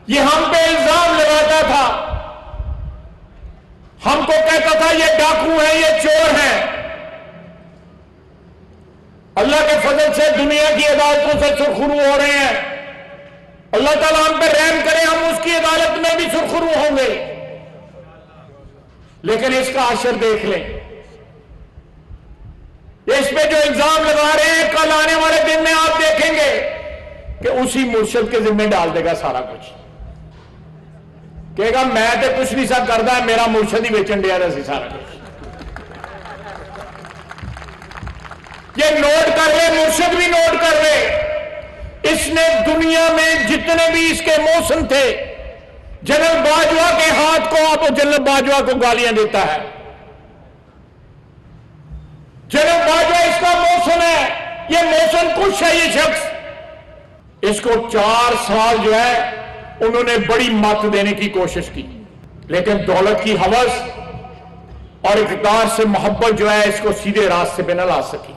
ये हम पे इल्जाम लगाता था, हमको कहता था ये डाकू है, ये चोर है। अल्लाह के फजल से दुनिया की अदालतों से सुरखरू हो रहे हैं। अल्लाह ताला हम पे रहम करे, हम उसकी अदालत में भी सुरखरू होंगे। लेकिन इसका असर देख लें, इस पे जो इल्जाम लगा रहे हैं, कल आने वाले दिन में आप देखेंगे कि उसी मुर्शद के जिम्मे डाल देगा सारा कुछ। कहेगा मैं तो कुछ नहीं सा करता, मेरा मुर्शद ही बेचन दिया सारा कुछ। ये नोट कर ले, मुर्शद भी नोट कर ले। इसने दुनिया में जितने भी इसके मौसम थे, जनरल बाजवा के हाथ को, अब जनरल बाजवा को गालियां देता है। जनरल बाजवा इसका मौसम है, ये मौसम कुछ है। ये शख्स, इसको 4 साल जो है उन्होंने बड़ी मत देने की कोशिश की, लेकिन दौलत की हवस और इक़्तिदार से मोहब्बत जो है इसको सीधे रास्ते पे न ला सकी।